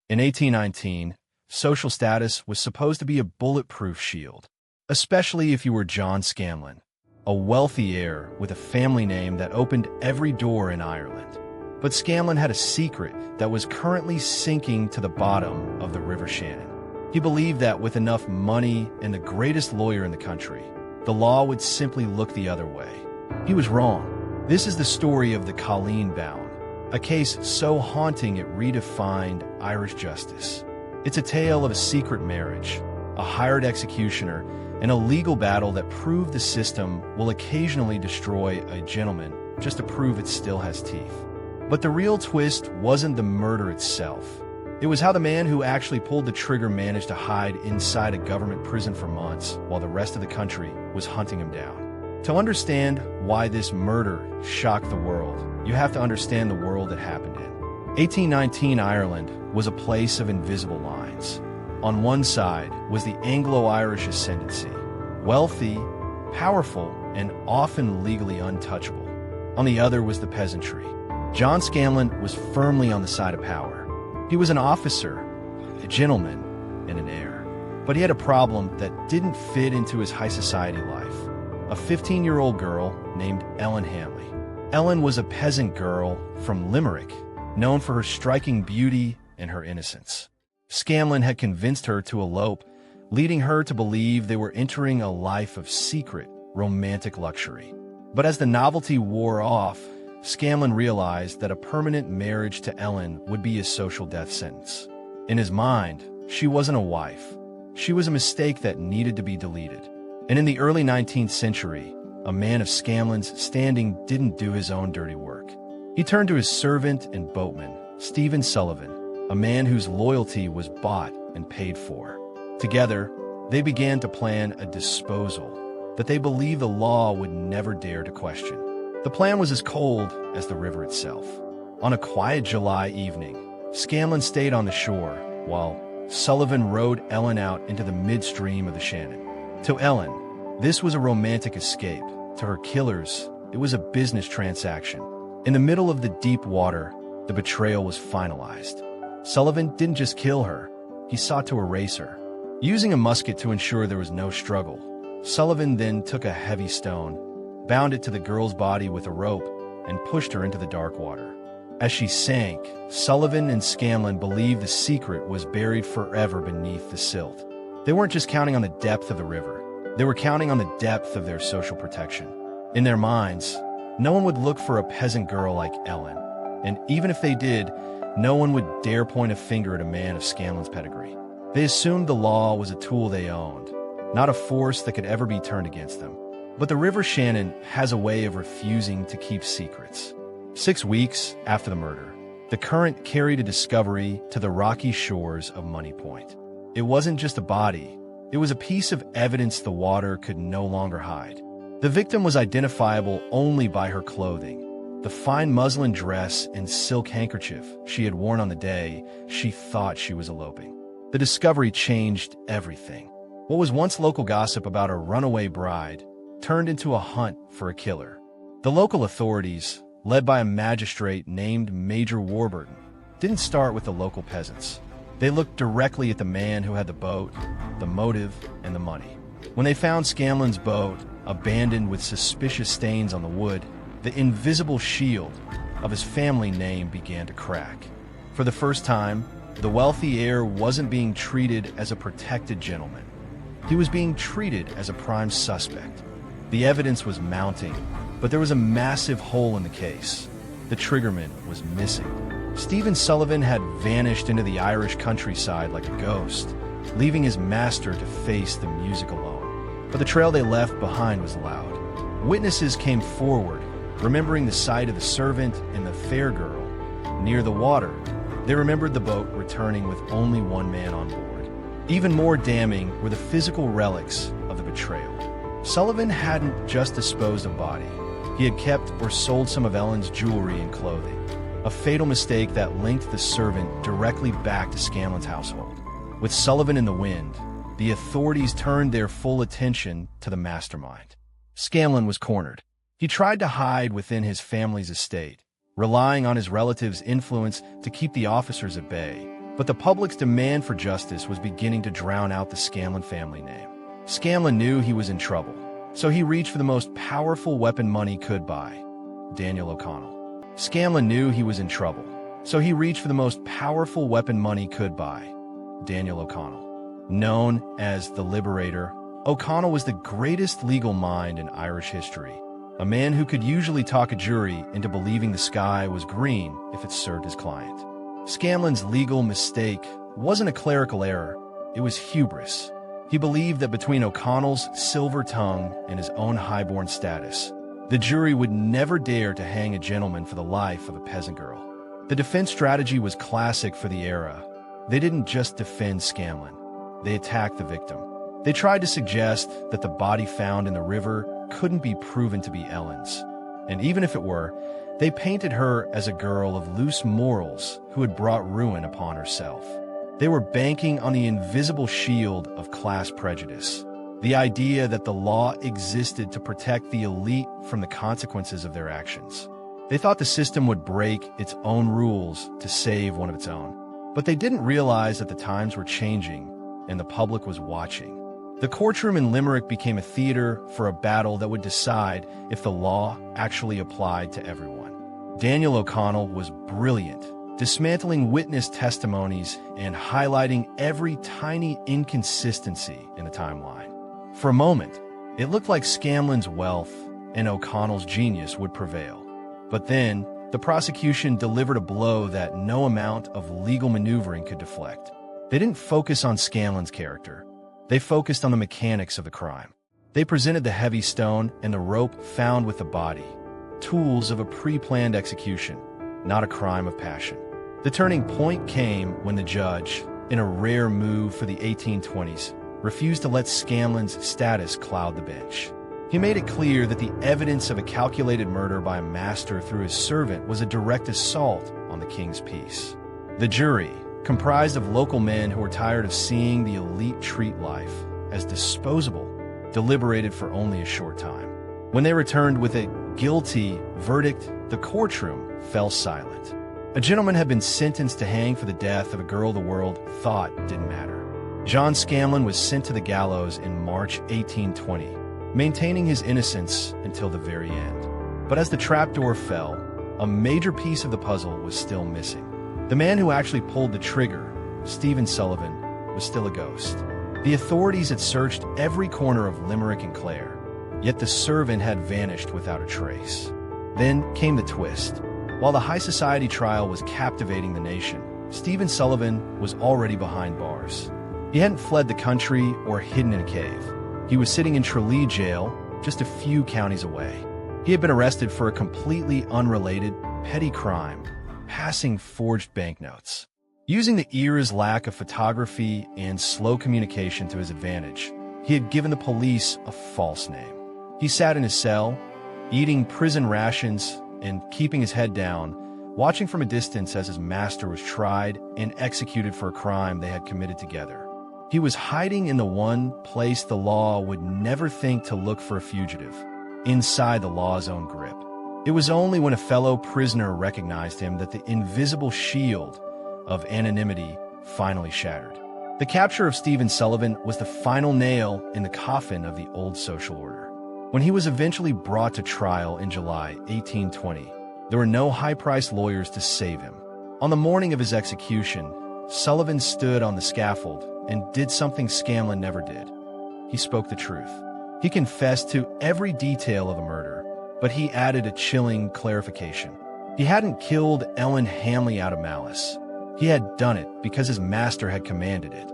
In 1819, social status was supposed to be a bulletproof shield, especially if you were John Scanlan, a wealthy heir with a family name that opened every door in Ireland. But Scanlan had a secret that was currently sinking to the bottom of the River Shannon. He believed that with enough money and the greatest lawyer in the country, the law would simply look the other way. He was wrong. This is the story of the Colleen Bawn, a case so haunting it redefined Irish justice. It's a tale of a secret marriage, a hired executioner, and a legal battle that proved the system will occasionally destroy a gentleman just to prove it still has teeth. But the real twist wasn't the murder itself. It was how the man who actually pulled the trigger managed to hide inside a government prison for months while the rest of the country was hunting him down. To understand why this murder shocked the world, you have to understand the world it happened in. 1819 Ireland was a place of invisible lines. On one side was the Anglo-Irish ascendancy, wealthy, powerful, and often legally untouchable. On the other was the peasantry. John Scanlan was firmly on the side of power. He was an officer, a gentleman, and an heir. But he had a problem that didn't fit into his high society life. A 15-year-old girl named Ellen Hanley. Ellen was a peasant girl from Limerick, known for her striking beauty and her innocence. Scanlan had convinced her to elope, leading her to believe they were entering a life of secret, romantic luxury. But as the novelty wore off, Scanlan realized that a permanent marriage to Ellen would be a social death sentence. In his mind, she wasn't a wife. She was a mistake that needed to be deleted. And in the early 19th century, a man of Scanlan's standing didn't do his own dirty work. He turned to his servant and boatman, Stephen Sullivan, a man whose loyalty was bought and paid for. Together, they began to plan a disposal that they believed the law would never dare to question. The plan was as cold as the river itself. On a quiet July evening, Scanlan stayed on the shore while Sullivan rowed Ellen out into the midstream of the Shannon. To Ellen, this was a romantic escape. To her killers, it was a business transaction. In the middle of the deep water, the betrayal was finalized. Sullivan didn't just kill her, he sought to erase her. Using a musket to ensure there was no struggle, Sullivan then took a heavy stone, bound it to the girl's body with a rope, and pushed her into the dark water. As she sank, Sullivan and Scanlan believed the secret was buried forever beneath the silt. They weren't just counting on the depth of the river, they were counting on the depth of their social protection. In their minds, no one would look for a peasant girl like Ellen, and even if they did, no one would dare point a finger at a man of Scanlan's pedigree. They assumed the law was a tool they owned, not a force that could ever be turned against them. But the River Shannon has a way of refusing to keep secrets. 6 weeks after the murder, the current carried a discovery to the rocky shores of Moneypoint. It wasn't just a body, it was a piece of evidence the water could no longer hide. The victim was identifiable only by her clothing, the fine muslin dress and silk handkerchief she had worn on the day she thought she was eloping. The discovery changed everything. What was once local gossip about a runaway bride turned into a hunt for a killer. The local authorities, led by a magistrate named Major Warburton, didn't start with the local peasants. They looked directly at the man who had the boat, the motive, and the money. When they found Scanlan's boat, abandoned with suspicious stains on the wood, the invisible shield of his family name began to crack. For the first time, the wealthy heir wasn't being treated as a protected gentleman. He was being treated as a prime suspect. The evidence was mounting, but there was a massive hole in the case. The triggerman was missing. Stephen Sullivan had vanished into the Irish countryside like a ghost, leaving his master to face the music alone. But the trail they left behind was loud. Witnesses came forward, remembering the sight of the servant and the fair girl. Near the water, they remembered the boat returning with only one man on board. Even more damning were the physical relics of the betrayal. Sullivan hadn't just disposed of body. He had kept or sold some of Ellen's jewelry and clothing, a fatal mistake that linked the servant directly back to Scanlan's household. With Sullivan in the wind, the authorities turned their full attention to the mastermind. Scanlan was cornered. He tried to hide within his family's estate, relying on his relatives' influence to keep the officers at bay. But the public's demand for justice was beginning to drown out the Scanlan family name. Scanlan knew he was in trouble, so he reached for the most powerful weapon money could buy: Daniel O'Connell. Scanlan knew he was in trouble, so he reached for the most powerful weapon money could buy: Daniel O'Connell. Known as the Liberator, O'Connell was the greatest legal mind in Irish history, a man who could usually talk a jury into believing the sky was green if it served his client. Scanlan's legal mistake wasn't a clerical error, it was hubris. He believed that between O'Connell's silver tongue and his own highborn status, the jury would never dare to hang a gentleman for the life of a peasant girl. The defense strategy was classic for the era. They didn't just defend Scanlan, they attacked the victim. They tried to suggest that the body found in the river couldn't be proven to be Ellen's. And even if it were, they painted her as a girl of loose morals who had brought ruin upon herself. They were banking on the invisible shield of class prejudice, the idea that the law existed to protect the elite from the consequences of their actions. They thought the system would break its own rules to save one of its own. But they didn't realize that the times were changing and the public was watching. The courtroom in Limerick became a theater for a battle that would decide if the law actually applied to everyone. Daniel O'Connell was brilliant, dismantling witness testimonies and highlighting every tiny inconsistency in the timeline. For a moment, it looked like Scanlan's wealth and O'Connell's genius would prevail. But then, the prosecution delivered a blow that no amount of legal maneuvering could deflect. They didn't focus on Scanlan's character. They focused on the mechanics of the crime. They presented the heavy stone and the rope found with the body, tools of a pre-planned execution, not a crime of passion. The turning point came when the judge, in a rare move for the 1820s, refused to let Scanlan's status cloud the bench. He made it clear that the evidence of a calculated murder by a master through his servant was a direct assault on the king's peace. The jury, comprised of local men who were tired of seeing the elite treat life as disposable, deliberated for only a short time. When they returned with a guilty verdict, the courtroom fell silent. A gentleman had been sentenced to hang for the death of a girl the world thought didn't matter. John Scanlan was sent to the gallows in March 1820, maintaining his innocence until the very end. But as the trapdoor fell, a major piece of the puzzle was still missing. The man who actually pulled the trigger, Stephen Sullivan, was still a ghost. The authorities had searched every corner of Limerick and Clare, yet the servant had vanished without a trace. Then came the twist. While the high society trial was captivating the nation, Stephen Sullivan was already behind bars. He hadn't fled the country or hidden in a cave. He was sitting in Tralee jail, just a few counties away. He had been arrested for a completely unrelated, petty crime: passing forged banknotes. Using the era's lack of photography and slow communication to his advantage, he had given the police a false name. He sat in his cell, eating prison rations and keeping his head down, watching from a distance as his master was tried and executed for a crime they had committed together. He was hiding in the one place the law would never think to look for a fugitive, inside the law's own grip. It was only when a fellow prisoner recognized him that the invisible shield of anonymity finally shattered. The capture of Stephen Sullivan was the final nail in the coffin of the old social order. When he was eventually brought to trial in July 1820, there were no high-priced lawyers to save him. On the morning of his execution, Sullivan stood on the scaffold and did something Scanlan never did. He spoke the truth. He confessed to every detail of the murder, but he added a chilling clarification. He hadn't killed Ellen Hanley out of malice. He had done it because his master had commanded it.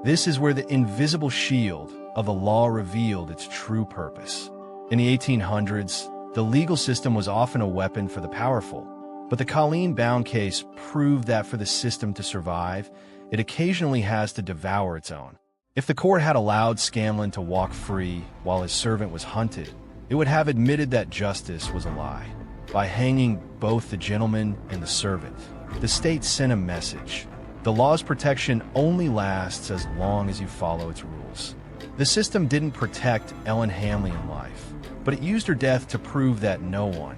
This is where the invisible shield of the law revealed its true purpose. In the 1800s, the legal system was often a weapon for the powerful, but the Colleen Bawn case proved that for the system to survive, it occasionally has to devour its own. If the court had allowed Scanlan to walk free while his servant was hunted, it would have admitted that justice was a lie. By hanging both the gentleman and the servant, the state sent a message. The law's protection only lasts as long as you follow its rules. The system didn't protect Ellen Hanley in life, but it used her death to prove that no one,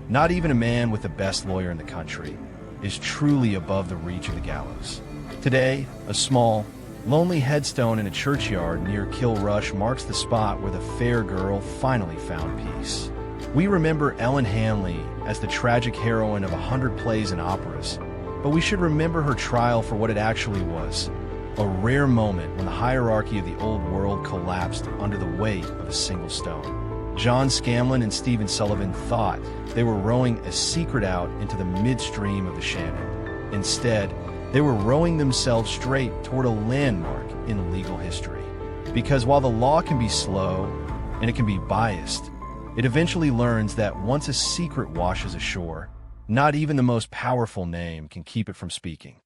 not even a man with the best lawyer in the country, is truly above the reach of the gallows. Today, a small, lonely headstone in a churchyard near Kilrush marks the spot where the fair girl finally found peace. We remember Ellen Hanley as the tragic heroine of 100 plays and operas, but we should remember her trial for what it actually was, a rare moment when the hierarchy of the old world collapsed under the weight of a single stone. John Scanlan and Stephen Sullivan thought they were rowing a secret out into the midstream of the Shannon. Instead, they were rowing themselves straight toward a landmark in legal history. Because while the law can be slow and it can be biased, it eventually learns that once a secret washes ashore, not even the most powerful name can keep it from speaking.